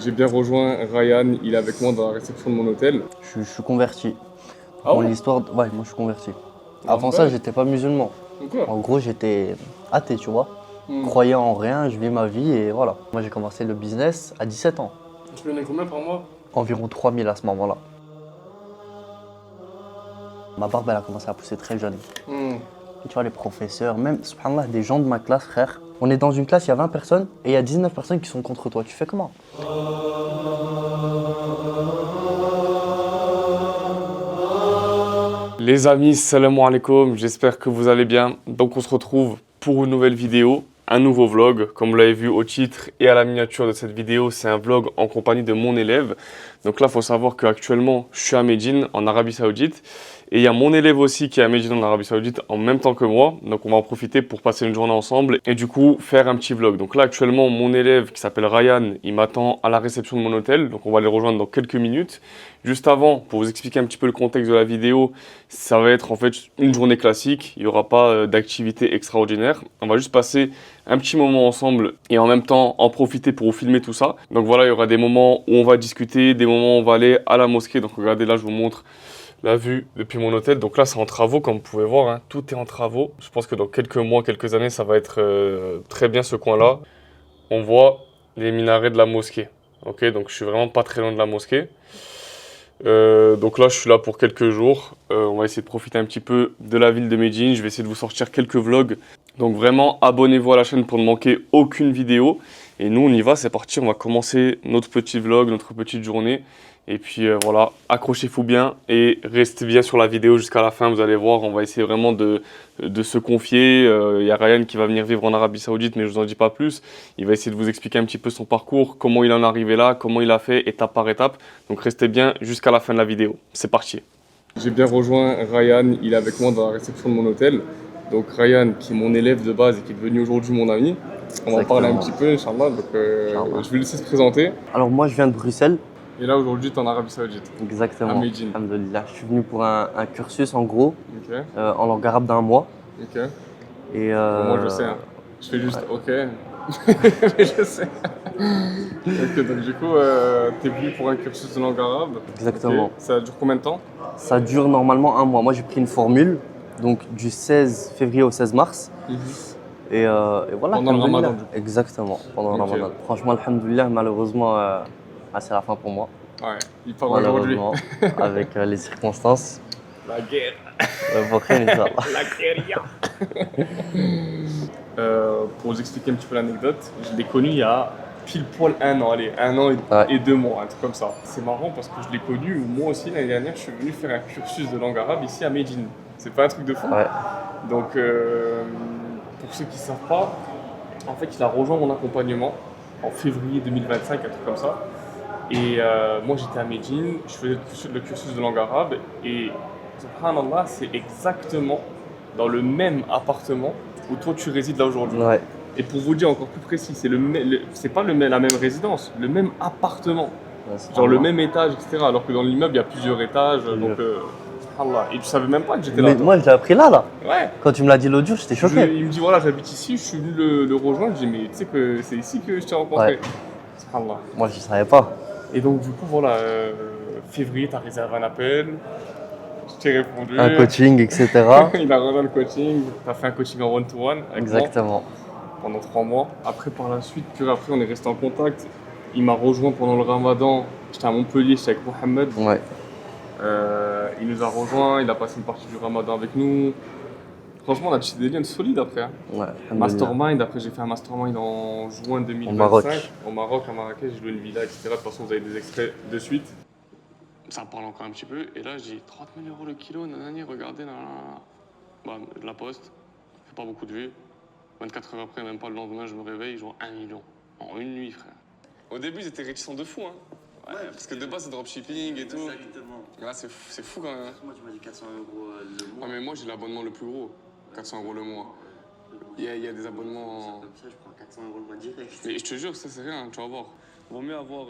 J'ai bien rejoint Ryan, il est avec moi dans la réception de mon hôtel. Je suis converti. Ah Mon ouais? histoire, ouais, moi je suis converti. Ah, Avant c'est ça, vrai. j'étais pas musulman. Pourquoi? En gros, j'étais athée, tu vois. Hmm. Croyant en rien, je vis ma vie et voilà. Moi, j'ai commencé le business à 17 ans. Tu gagnais combien par mois? Environ 3000 à ce moment-là. Ma barbe, elle a commencé à pousser très jeune. Hmm. Et tu vois, les professeurs, même, subhanallah, des gens de ma classe, frère. On est dans une classe, il y a 20 personnes et il y a 19 personnes qui sont contre toi. Tu fais comment? Les amis, salam alaikum, j'espère que vous allez bien. Donc on se retrouve pour une nouvelle vidéo, un nouveau vlog. Comme vous l'avez vu au titre et à la miniature de cette vidéo, c'est un vlog en compagnie de mon élève. Donc là, il faut savoir qu'actuellement, je suis à Médine, en Arabie Saoudite. Et il y a mon élève aussi qui est à Médine, en Arabie Saoudite, en même temps que moi. Donc on va en profiter pour passer une journée ensemble et du coup faire un petit vlog. Donc là, actuellement, mon élève qui s'appelle Ryan, il m'attend à la réception de mon hôtel. Donc on va les rejoindre dans quelques minutes. Juste avant, pour vous expliquer un petit peu le contexte de la vidéo, ça va être en fait une journée classique. Il n'y aura pas d'activité extraordinaire. On va juste passer un petit moment ensemble et en même temps en profiter pour vous filmer tout ça. Donc voilà, il y aura des moments où on va discuter, des moments où on va aller à la mosquée. Donc regardez, là je vous montre la vue depuis mon hôtel. Donc là c'est en travaux comme vous pouvez voir, hein. Tout est en travaux. Je pense que dans quelques mois, quelques années, ça va être très bien ce coin-là. On voit les minarets de la mosquée. Ok, donc je suis vraiment pas très loin de la mosquée. Donc là, je suis là pour quelques jours. On va essayer de profiter un petit peu de la ville de Médine. Je vais essayer de vous sortir quelques vlogs. Donc vraiment, abonnez-vous à la chaîne pour ne manquer aucune vidéo. Et nous, on y va, c'est parti. On va commencer notre petit vlog, notre petite journée. Et puis voilà, accrochez-vous bien et restez bien sur la vidéo jusqu'à la fin. Vous allez voir, on va essayer vraiment de se confier. Il y a Ryan qui va venir vivre en Arabie Saoudite, mais je ne vous en dis pas plus. Il va essayer de vous expliquer un petit peu son parcours, comment il en est arrivé là, comment il a fait étape par étape. Donc restez bien jusqu'à la fin de la vidéo. C'est parti. J'ai bien rejoint Ryan, il est avec moi dans la réception de mon hôtel. Donc Ryan, qui est mon élève de base et qui est devenu aujourd'hui mon ami. On va en parler un petit peu, Inch'Allah. Donc Inch'Allah. je vais le laisser se présenter. Alors, moi, je viens de Bruxelles. Et là aujourd'hui, tu es en Arabie Saoudite. Exactement. À Médine. Alhamdoulilah. Je suis venu pour un cursus, en gros, Ok, en langue arabe d'1 mois. ok. Et Moi je sais, hein. Je fais juste ok. Mais je sais. Ok, donc du coup, t'es venu pour un cursus de langue arabe. Exactement. Ok. Ça dure combien de temps? Ça dure normalement 1 mois. Moi, j'ai pris une formule, donc du 16 février au 16 mars. Et voilà. Pendant le alhamdoulilah. ramadan, du coup. Exactement, pendant le Ok. ramadan. Franchement, alhamdoulilah, malheureusement, c'est la fin pour moi. Ouais, il part aujourd'hui. Malheureusement, avec les circonstances. La guerre. Pour rien, Inch'Allah. La guérilla. Pour vous expliquer un petit peu l'anecdote, je l'ai connu il y a pile poil 1 an, allez, 1 an et 2 mois, un truc comme ça. C'est marrant parce que je l'ai connu, moi aussi l'année dernière, je suis venu faire un cursus de langue arabe ici à Médine. C'est pas un truc de fou. Ouais. Donc, pour ceux qui ne savent pas, en fait, il a rejoint mon accompagnement en février 2025, un truc comme ça. Et moi, j'étais à Médine, je faisais le cursus de langue arabe et, subhanallah, c'est exactement dans le même appartement où toi tu résides là aujourd'hui. Ouais. Et pour vous dire encore plus précis, c'est pas la même résidence, le même appartement, genre le même étage, etc. Alors que dans l'immeuble, il y a plusieurs étages, donc subhanallah. Et tu savais même pas que j'étais là. Mais toi. moi, je l'ai appris là. Ouais. Quand tu me l'as dit l'autre jour, j'étais choqué. Il me dit voilà, j'habite ici, je suis venu le rejoindre. Je dis mais tu sais que c'est ici que je t'ai rencontré. Ouais. Subhanallah. Moi, je savais pas. Et donc du coup voilà, février, t'as réservé un appel, je t'ai répondu. Un coaching, etc. Il a rejoint le coaching, t'as fait un coaching en one-to-one avec moi Exactement. pendant 3 mois. Après par la suite, puis après on est resté en contact. Il m'a rejoint pendant le ramadan, j'étais à Montpellier, j'étais avec Mohamed. Ouais. Il nous a rejoint, il a passé une partie du ramadan avec nous. Franchement, on a tissé des liens solides après. Hein. Ouais. alhamdoulilah. Mastermind, après j'ai fait un mastermind en juin 2025. Au Maroc, à Marrakech, j'ai loué une villa, etc. De toute façon, vous avez des extraits de suite. Ça parle encore un petit peu. Et là, je dis 30 000 € le kilo, nanani, regardez, nanana. Bah, de la poste, fait pas beaucoup de vues. 24 heures après, même pas le lendemain, je me réveille, genre 1 million. En une nuit, frère. Au début, ils étaient réticents de fou, hein. Ouais, parce que de base, c'est dropshipping et tout. Exactement. Là, c'est fou quand même. Moi, tu m'as dit 400 € le Ah, mois. mais moi, j'ai l'abonnement le plus gros. 400 € le mois. Il y a des abonnements. Comme ça, je prends 400 € le mois direct. Mais je te jure, ça c'est rien, tu vas voir. Vaut mieux avoir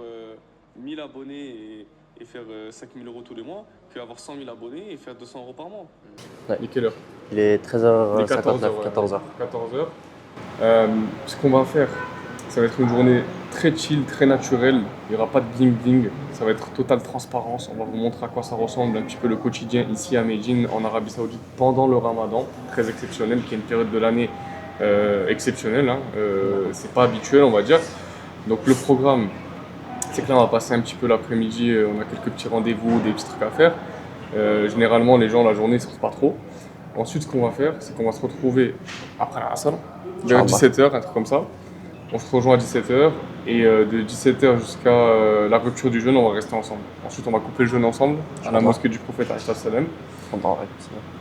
1000 abonnés et faire 5000 € tous les mois qu'avoir 100 000 abonnés et faire 200 € par mois. Ouais. Et quelle heure? Il est 13h59, 14h. 14h. Ce qu'on va faire, ça va être une journée très chill, très naturel. Il n'y aura pas de bling bling. Ça va être totale transparence. On va vous montrer à quoi ça ressemble un petit peu le quotidien ici à Médine, en Arabie Saoudite, pendant le Ramadan. Très exceptionnel, qui est une période de l'année exceptionnelle. Hein. C'est pas habituel, on va dire. Donc le programme, c'est que là, on va passer un petit peu l'après-midi. On a quelques petits rendez-vous, des petits trucs à faire. Généralement, les gens, la journée, ne sortent pas trop. Ensuite, ce qu'on va faire, c'est qu'on va se retrouver après la Asr, vers 17h, un truc comme ça. On se rejoint à 17h et de 17h jusqu'à la rupture du jeûne, on va rester ensemble. Ensuite, on va couper le jeûne ensemble à la mosquée du prophète alayhi salam.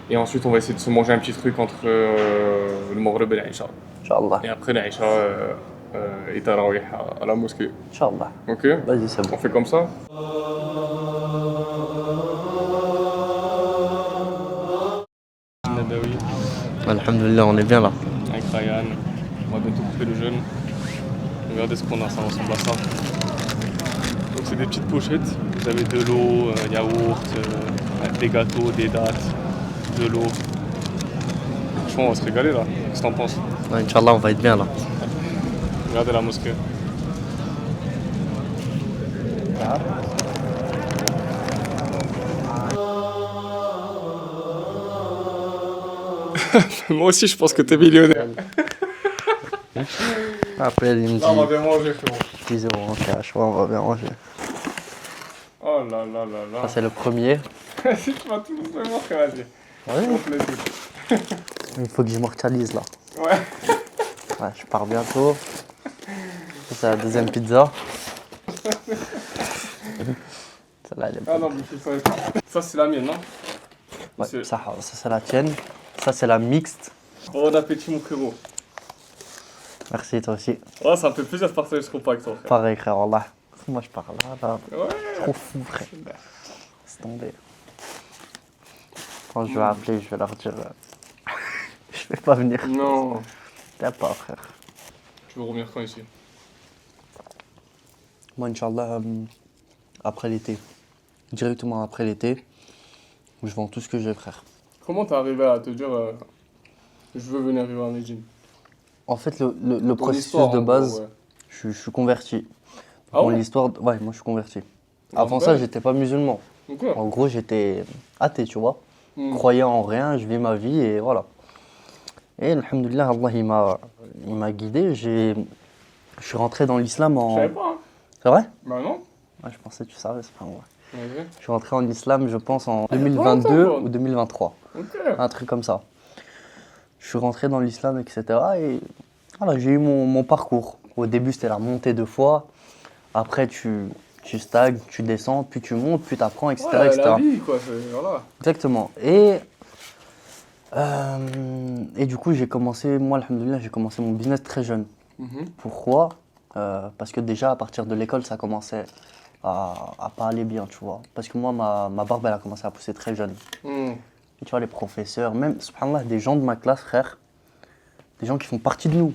Et ensuite, on va essayer de se manger un petit truc entre le Maghreb et l'Aïcha. Inch'Allah. Et après l'Aïcha et Tarawih à la mosquée. Inch'Allah. Ok? Vas-y, c'est bon. On fait comme ça? Nabawi, Alhamdulillah, on est bien là. avec Ryan. On va bientôt couper le jeûne. Regardez ce qu'on a, ça ressemble à ça. Donc c'est des petites pochettes. Vous avez de l'eau, yaourt, des gâteaux, des dattes, de l'eau. Franchement, on va se régaler là. Qu'est-ce que t'en penses? Ouais, Inch'Allah, on va être bien là. Regardez la mosquée. Moi aussi, je pense que t'es millionnaire. Après, il me dit Là, on va bien manger, frérot. 10 euros en cash, ouais, on va bien manger. Oh là là là là. Ça, c'est le premier. Si tu vas tout me montrer, vas-y. Ouais. Montre-les tout. Il faut que j'immortalise là. Ouais. Ouais, je pars bientôt. Ça, c'est la deuxième pizza. Celle-là, elle est Ah non, mais je savais pas. Ça, c'est la mienne, non? Ouais, c'est- ça, c'est la tienne. Ça, c'est la mixte. Bon appétit, mon frérot. Merci, toi aussi. Ouais, ça me fait plaisir de partager ce repas avec toi, frère. Pareil, frère, Allah. Moi, je pars là. Ouais. Trop fou, frère. C'est tombé. Quand je vais appeler, je vais leur dire je vais pas venir. Non. T'as pas, frère. Tu veux revenir quand ici? Moi, Inch'Allah, après l'été. Directement après l'été, je vends tout ce que j'ai, frère. Comment t'es arrivé à te dire je veux venir vivre à Médine? En fait, le Ton processus histoire, de en base, gros, ouais. je suis converti. Ah Mon ouais? histoire, ouais, moi je suis converti. Ah, Avant ouais. ça, j'étais pas musulman. Ok. En gros, j'étais athée, tu vois. Hmm. Croyant en rien, je vis ma vie et voilà. Et alhamdoulilah, Allah il m'a guidé. Je suis rentré dans l'islam Je en. savais pas, hein. C'est vrai? Bah non. Ouais, je pensais que tu savais, c'est pas vrai. Ouais. Je suis rentré en islam, je pense, en longtemps, 2022 quoi. ou 2023. Ok. Un truc comme ça. Je suis rentré dans l'islam, etc. Et voilà, j'ai eu mon parcours. Au début, c'était la montée de foi. Après, tu stagnes, tu descends, puis tu montes, puis tu apprends, etc. Ouais, etc. la vie, quoi. Voilà. Exactement. Et du coup, j'ai commencé, moi, alhamdoulilah, j'ai commencé mon business très jeune. Mhm. Pourquoi? Parce que déjà, à partir de l'école, ça commençait à pas aller bien, tu vois. Parce que moi, ma barbe, elle a commencé à pousser très jeune. Hmm. Et tu vois, les professeurs, même, subhanallah, des gens de ma classe, frère, des gens qui font partie de nous.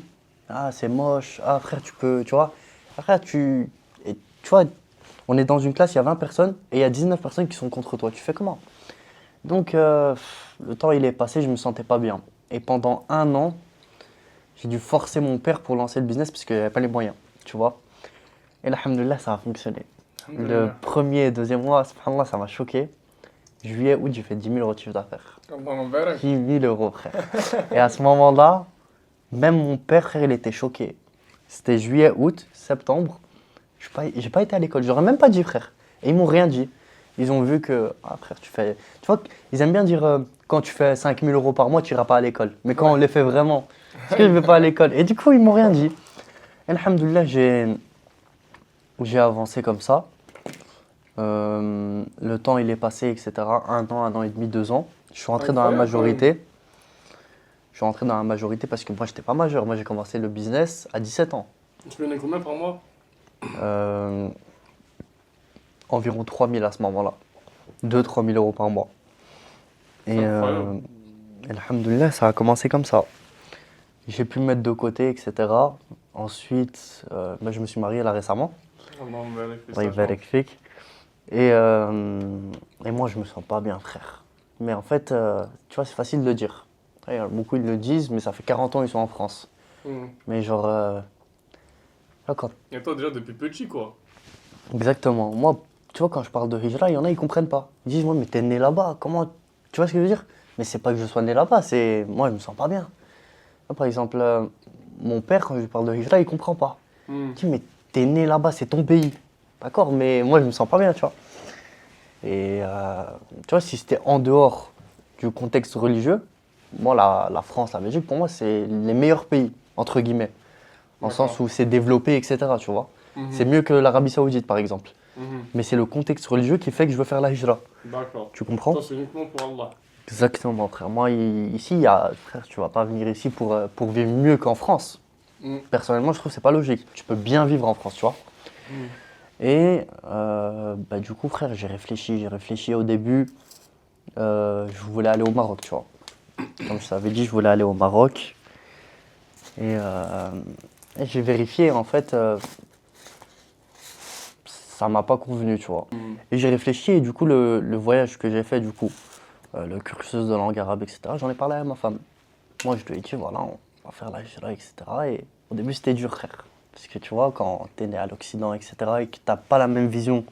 Ah, c'est moche. Ah, frère, tu peux, tu vois. Ah, frère, tu vois, on est dans une classe, il y a 20 personnes et il y a 19 personnes qui sont contre toi. Tu fais comment? Donc, le temps, il est passé, je me sentais pas bien. Et pendant 1 an, j'ai dû forcer mon père pour lancer le business parce qu'il n'y avait pas les moyens, tu vois. Et alhamdoulilah, ça a fonctionné. Le premier et deuxième mois, subhanallah, ça m'a choqué. Juillet, août, j'ai fait 10 000 euros de chiffre d'affaires. 10 000 euros, frère. Et à ce moment-là, même mon père, frère, il était choqué. C'était juillet, août, septembre. J'ai pas été à l'école. J'aurais même pas dit, frère. Et ils m'ont rien dit. Ils ont vu que, ah, frère, tu fais. Tu vois, ils aiment bien dire quand tu fais 5 000 euros par mois, tu iras pas à l'école. Mais quand on les fait vraiment, est-ce que je vais pas à l'école? Et du coup, ils m'ont rien dit. Et alhamdoulilah, j'ai avancé comme ça. Le temps, il est passé, etc. 1 an, 1 an et demi, 2 ans. Je suis rentré dans la majorité. Je suis rentré dans la majorité parce que moi, j'étais pas majeur. Moi, j'ai commencé le business à 17 ans. Tu venais combien par mois? Environ 3 000 à ce moment-là. 2 000 à 3 000 euros par mois. Et alhamdoulilah, ça a commencé comme ça. J'ai pu me mettre de côté, etc. Ensuite, je me suis marié là récemment. Allah yabarak fik. Et moi, je me sens pas bien, frère. Mais en fait, tu vois, c'est facile de le dire. Beaucoup ils le disent, mais ça fait 40 ans qu'ils sont en France. Mais genre, Là, quand... Et toi, déjà depuis petit, quoi. Exactement. Moi, tu vois, quand je parle de hijra, il y en a, ils comprennent pas. Ils disent, ouais, mais t'es né là-bas, comment... Tu vois ce que je veux dire? Mais c'est pas que je sois né là-bas, c'est... Moi, je me sens pas bien. Là, par exemple, mon père, quand je lui parle de hijra, il comprend pas. Il dit, mais t'es né là-bas, c'est ton pays. D'accord, mais moi, je me sens pas bien, tu vois. Et tu vois, si c'était en dehors du contexte religieux, moi, la France, la Belgique, pour moi, c'est les meilleurs pays, entre guillemets. Dans le sens où c'est développé, etc., tu vois. C'est mieux que l'Arabie Saoudite, par exemple. Mais c'est le contexte religieux qui fait que je veux faire la hijra. D'accord. Tu comprends? Toi, c'est uniquement pour Allah. Exactement, frère. Moi, ici, frère, tu vas pas venir ici pour vivre mieux qu'en France. Personnellement, je trouve que c'est pas logique. Tu peux bien vivre en France, tu vois. Et bah, du coup, frère, j'ai réfléchi au début. Je voulais aller au Maroc, tu vois. Comme je t'avais dit, je voulais aller au Maroc. Et j'ai vérifié, en fait, ça m'a pas convenu, tu vois. Et j'ai réfléchi, et du coup, le voyage que j'ai fait, du coup, le cursus de langue arabe, etc., j'en ai parlé à ma femme. Moi, je lui ai dit, voilà, on va faire la hijra, etc. Et au début, c'était dur, frère. Parce que tu vois, quand t'es né à l'Occident, etc., et que t'as pas la même vision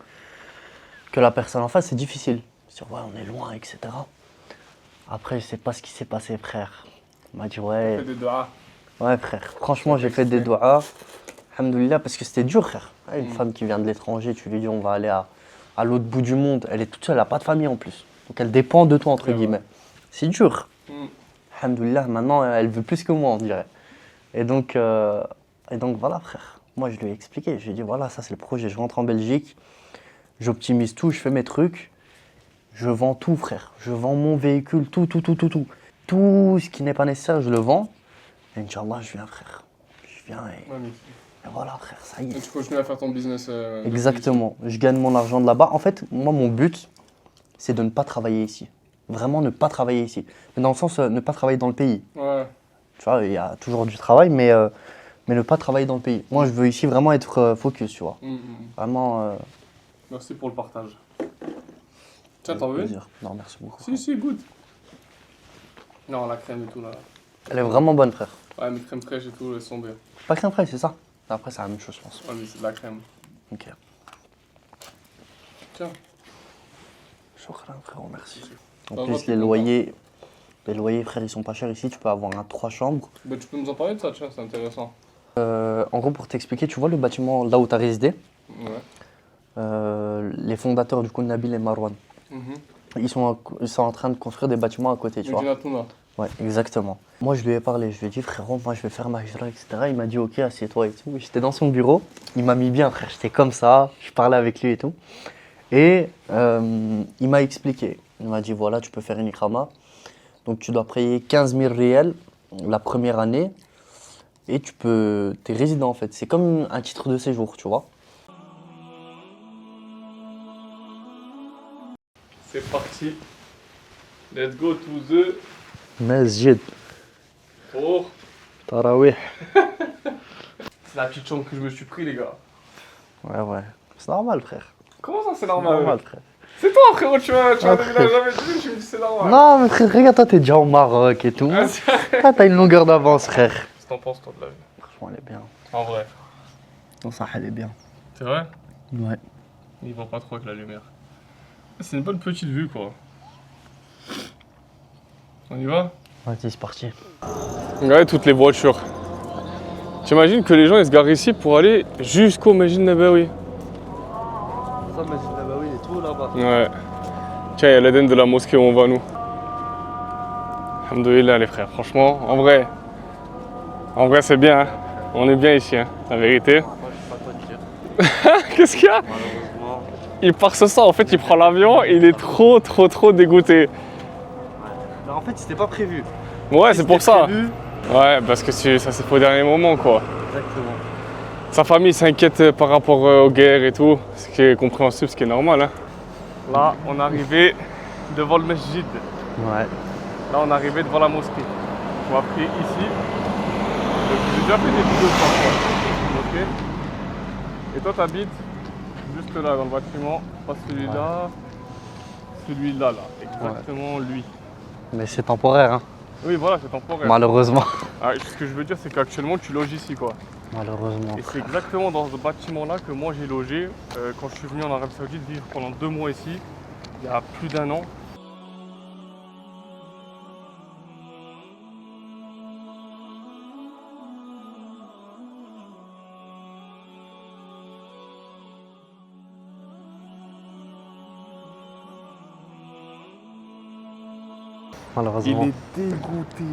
que la personne en face, c'est difficile. Sur ouais, on est loin, etc. Après, je sais pas ce qui s'est passé, frère. Il m'a dit, ouais. Fais des doigts. Ouais, frère. Franchement, j'ai fait des doigts. Alhamdoulilah, parce que c'était dur, frère. Ouais, une femme qui vient de l'étranger, tu lui dis, on va aller à l'autre bout du monde. Elle est toute seule, elle n'a pas de famille en plus. Donc, elle dépend de toi, entre guillemets. C'est dur. Alhamdoulilah, maintenant, elle veut plus que moi, on dirait. Et donc, voilà, frère. Moi, je lui ai expliqué. Je lui ai dit, voilà, ça, c'est le projet. Je rentre en Belgique, j'optimise tout, je fais mes trucs. Je vends tout, frère. Je vends mon véhicule, tout. Tout ce qui n'est pas nécessaire, je le vends. Et Inch'Allah, je viens, frère. Je viens et voilà, frère, ça y est. Et tu continues à faire ton business. Exactement. Je gagne mon argent de là-bas. En fait, moi, mon but, c'est de ne pas travailler ici. Vraiment ne pas travailler ici. Mais dans le sens, ne pas travailler dans le pays. Ouais. Tu vois, il y a toujours du travail, mais ne pas travailler dans le pays. Moi, je veux ici vraiment être focus, tu vois. Vraiment. Merci pour le partage. Tiens, t'en veux une? Non, merci beaucoup. Si, goûte. Non, la crème et tout là. Elle est vraiment bonne, frère. Ouais, mais crème fraîche et tout, elles sont bien. Pas crème fraîche, c'est ça? Après, c'est la même chose, je pense. Ouais, mais c'est de la crème. Ok. Tiens. Shukran, frérot, merci. Bah, En moi, plus, les loyers, frère, ils sont pas chers ici. Tu peux avoir un 3 chambres. Bah, tu peux nous en parler de ça, tiens, c'est intéressant. En gros, pour t'expliquer, tu vois le bâtiment là où tu as résidé, Ouais. les fondateurs du coup, Nabil et Marwan, ils sont en train de construire des bâtiments à côté, tu vois. Medina. Ouais, exactement. Moi, je lui ai parlé, je lui ai dit, frérot, moi, je vais faire ma hijra, etc. Il m'a dit, ok, assieds-toi et tout. J'étais dans son bureau, il m'a mis bien, frère. J'étais comme ça, je parlais avec lui et tout. Et il m'a expliqué. Il m'a dit, voilà, tu peux faire une ikrama. Donc, tu dois payer 15 000 réels la première année. Et t'es résident, en fait. C'est comme un titre de séjour, tu vois. C'est parti. Let's go to the... Masjid. Oh. Tarawih. C'est la petite chambre que je me suis pris, les gars. Ouais. C'est normal, frère. Comment ça, c'est C'est normal? normal, frère. C'est toi, frérot, tu m'as jamais dit, tu me dis c'est normal. Non, mais frère, regarde, toi, t'es déjà au Maroc et tout. Ah, t'as une longueur d'avance, frère. Qu'est-ce que t'en penses, toi, de la vie? Franchement, elle est bien. En vrai. Non, ça, elle est bien. C'est vrai? Ouais. Il voit pas trop avec la lumière. C'est une bonne petite vue, quoi. On y va? Vas-y, c'est parti. Regardez toutes les voitures. T'imagines que les gens ils se garent ici pour aller jusqu'au Masjid Nabawi. Ça, Masjid Nabawi, il est tout là-bas. Ouais. Tiens, il y a l'Aden de la mosquée où on va nous. Alhamdoulilah les frères, franchement, en vrai c'est bien. Hein. On est bien ici, hein, la vérité. Moi, je sais pas quoi te dire. Qu'est-ce qu'il y a? Malheureusement. Il part ce soir, en fait il prend l'avion et il est trop dégoûté. Mais en fait, c'était pas prévu. Ouais, c'est pour ça. Prévu. Ouais, parce que ça s'est fait au dernier moment, quoi. Exactement. Sa famille s'inquiète par rapport aux guerres et tout, ce qui est compréhensible, ce qui est normal. Hein. Là, on est arrivé devant le masjid. Ouais. Là, on est arrivé devant la mosquée. On va prier ici. Donc, j'ai déjà fait des vidéos sur ok. Et toi, t'habites juste là, dans le bâtiment. Pas celui-là. Celui-là, là. Exactement lui. Mais c'est temporaire, hein. Oui, voilà, c'est temporaire. Malheureusement. Ah, ce que je veux dire, c'est qu'actuellement, tu loges ici, quoi. Malheureusement. Et c'est exactement dans ce bâtiment-là que moi j'ai logé quand je suis venu en Arabie Saoudite vivre pendant 2 mois ici, il y a plus d'1 an. Malheureusement. Il est dégoûté.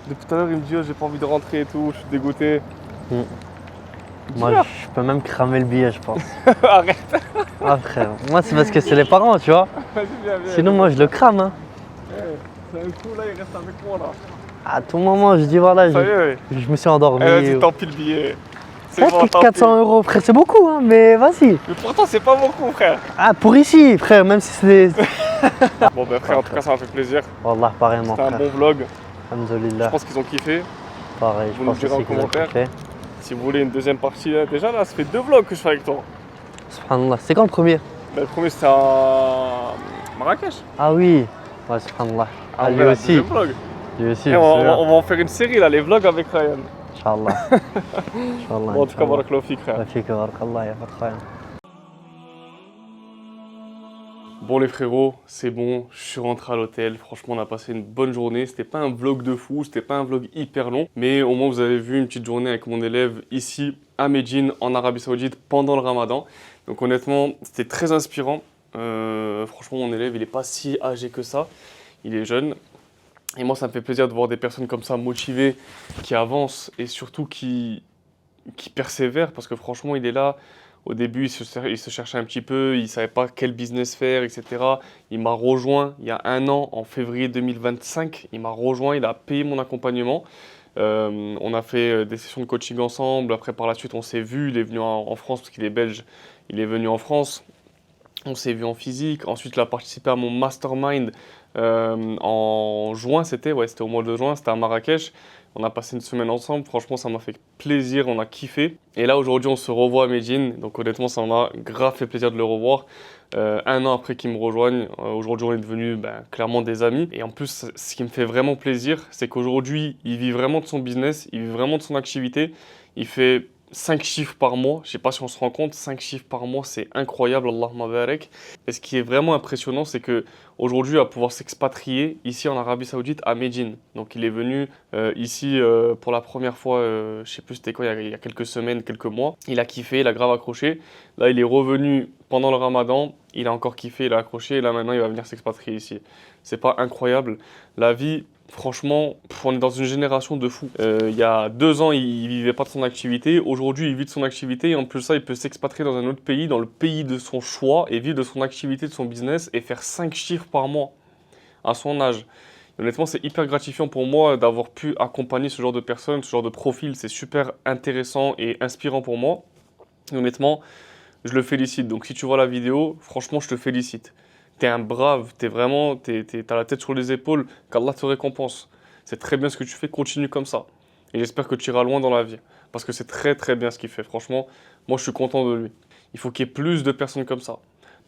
Depuis tout à l'heure, il me dit oh, j'ai pas envie de rentrer et tout, je suis dégoûté. Moi, je peux même cramer le billet, je pense. Arrête. Ah, frère. Moi, c'est parce que c'est les parents, tu vois. Vas-y, viens. Sinon, moi, je le crame. Hein. C'est un coup là, il reste avec moi là. À tout moment, je dis voilà, Ça y est. je me suis endormi. Vas-y, tant pis le billet. C'est bon, tant 400 € frère, c'est beaucoup, hein, mais vas-y. Mais pourtant, c'est pas beaucoup, frère. Ah, pour ici, frère, même si c'est. Bon, ben, frère, en tout cas, ça m'a fait plaisir. Wallah, pareillement. C'était un Frère. bon vlog. Je Alhamdulillah. pense qu'ils ont kiffé. Pareil, Vous je nous pense direz aussi en qu'ils ont commentaire. kiffé. Si vous voulez une deuxième partie, là, déjà là, ça fait 2 vlogs que je fais avec toi. Subhanallah. C'est quand le premier? Ben, le premier, c'était à Marrakech. Ah oui. Ouais, subhanallah. Ah, En lui vrai, la aussi. deuxième vlog. Lui aussi, Et bien sûr. on va en faire une série là, les vlogs avec Ryan. Inch'Allah. Inch'Allah. Bon, en tout cas, barakallahu fik, frère. Rafik, barakallah, ya pas de Bon les frérots, c'est bon, je suis rentré à l'hôtel, franchement on a passé une bonne journée, c'était pas un vlog de fou, c'était pas un vlog hyper long, mais au moins vous avez vu une petite journée avec mon élève ici à Médine en Arabie Saoudite pendant le Ramadan. Donc honnêtement, c'était très inspirant, franchement mon élève il est pas si âgé que ça, il est jeune. Et moi ça me fait plaisir de voir des personnes comme ça motivées, qui avancent et surtout qui persévèrent parce que franchement il est là. Au début, il se cherchait un petit peu, il ne savait pas quel business faire, etc. Il m'a rejoint il y a 1 an, en février 2025. Il m'a rejoint, il a payé mon accompagnement. On a fait des sessions de coaching ensemble. Après, par la suite, on s'est vu. Il est venu en France parce qu'il est belge. Il est venu en France. On s'est vu en physique. Ensuite, il a participé à mon mastermind en juin. C'était au mois de juin. C'était à Marrakech. On a passé une semaine ensemble, franchement ça m'a fait plaisir, on a kiffé. Et là aujourd'hui on se revoit à Médine, donc honnêtement ça m'a grave fait plaisir de le revoir. 1 an après qu'il me rejoigne, aujourd'hui on est devenus clairement des amis. Et en plus ce qui me fait vraiment plaisir, c'est qu'aujourd'hui il vit vraiment de son business, il vit vraiment de son activité. Il fait 5 chiffres par mois, je sais pas si on se rend compte, 5 chiffres par mois c'est incroyable, Allahumma barak. Et ce qui est vraiment impressionnant c'est que aujourd'hui il va pouvoir s'expatrier ici en Arabie Saoudite à Médine. Donc il est venu ici pour la première fois, je sais plus c'était quoi, il y a quelques semaines, quelques mois. Il a kiffé, il a grave accroché. Là il est revenu pendant le Ramadan, il a encore kiffé, il a accroché et là maintenant il va venir s'expatrier ici. C'est pas incroyable? La vie, franchement, on est dans une génération de fous. Il y a 2 ans, il vivait pas de son activité. Aujourd'hui, il vit de son activité et en plus de ça, il peut s'expatrier dans un autre pays, dans le pays de son choix et vivre de son activité, de son business et faire 5 chiffres par mois à son âge. Et honnêtement, c'est hyper gratifiant pour moi d'avoir pu accompagner ce genre de personnes, ce genre de profil. C'est super intéressant et inspirant pour moi. Et honnêtement, je le félicite. Donc si tu vois la vidéo, franchement, je te félicite. T'es un brave, t'as la tête sur les épaules, qu'Allah te récompense. C'est très bien ce que tu fais, continue comme ça. Et j'espère que tu iras loin dans la vie. Parce que c'est très très bien ce qu'il fait, franchement. Moi, je suis content de lui. Il faut qu'il y ait plus de personnes comme ça.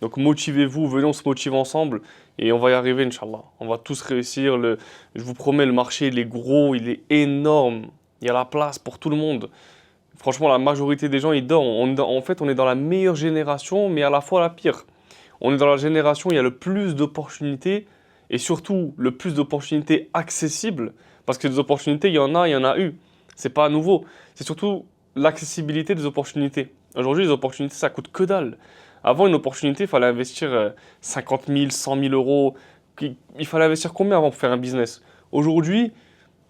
Donc motivez-vous, venez, on se motive ensemble. Et on va y arriver, Inch'Allah. On va tous réussir. Je vous promets, le marché, il est gros, il est énorme. Il y a la place pour tout le monde. Franchement, la majorité des gens, ils dorment. En fait, on est dans la meilleure génération, mais à la fois la pire. On est dans la génération où il y a le plus d'opportunités et surtout le plus d'opportunités accessibles. Parce que des opportunités, il y en a eu. C'est pas nouveau. C'est surtout l'accessibilité des opportunités. Aujourd'hui, les opportunités, ça coûte que dalle. Avant, une opportunité, il fallait investir 50 000, 100 000 euros. Il fallait investir combien avant pour faire un business? Aujourd'hui,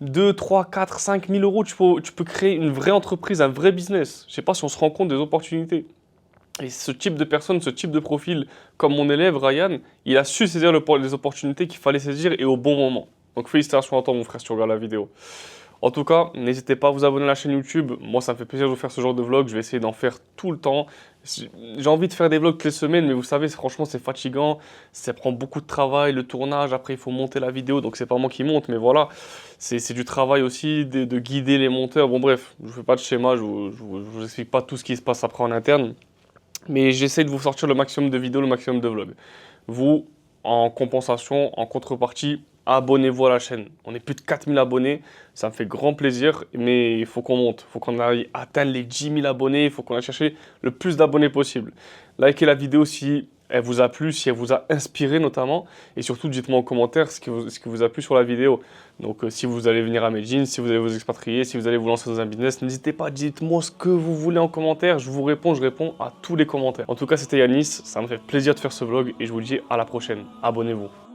2, 3, 4, 5 000 euros, tu peux créer une vraie entreprise, un vrai business. Je ne sais pas si on se rend compte des opportunités. Et ce type de personne, ce type de profil, comme mon élève Ryan, il a su saisir les opportunités qu'il fallait saisir et au bon moment. Donc félicitations à toi mon frère si tu regardes la vidéo. En tout cas, n'hésitez pas à vous abonner à la chaîne YouTube. Moi, ça me fait plaisir de vous faire ce genre de vlog. Je vais essayer d'en faire tout le temps. J'ai envie de faire des vlogs toutes les semaines, mais vous savez, franchement, c'est fatigant. Ça prend beaucoup de travail, le tournage. Après, il faut monter la vidéo. Donc, c'est pas moi qui monte, mais voilà. C'est du travail aussi de guider les monteurs. Bon, bref, je ne fais pas de schéma. Je ne vous explique pas tout ce qui se passe après en interne. Mais j'essaie de vous sortir le maximum de vidéos, le maximum de vlogs. Vous, en compensation, en contrepartie, abonnez-vous à la chaîne. On est plus de 4000 abonnés, ça me fait grand plaisir, mais il faut qu'on monte, il faut qu'on aille atteindre les 10 000 abonnés, il faut qu'on aille chercher le plus d'abonnés possible. Likez la vidéo si elle vous a plu, si elle vous a inspiré notamment, et surtout dites-moi en commentaire ce qui vous a plu sur la vidéo. Donc si vous allez venir à Medellin, si vous allez vous expatrier, si vous allez vous lancer dans un business, n'hésitez pas, dites-moi ce que vous voulez en commentaire, je réponds à tous les commentaires. En tout cas, c'était Yanis, ça me fait plaisir de faire ce vlog et je vous dis à la prochaine. Abonnez-vous.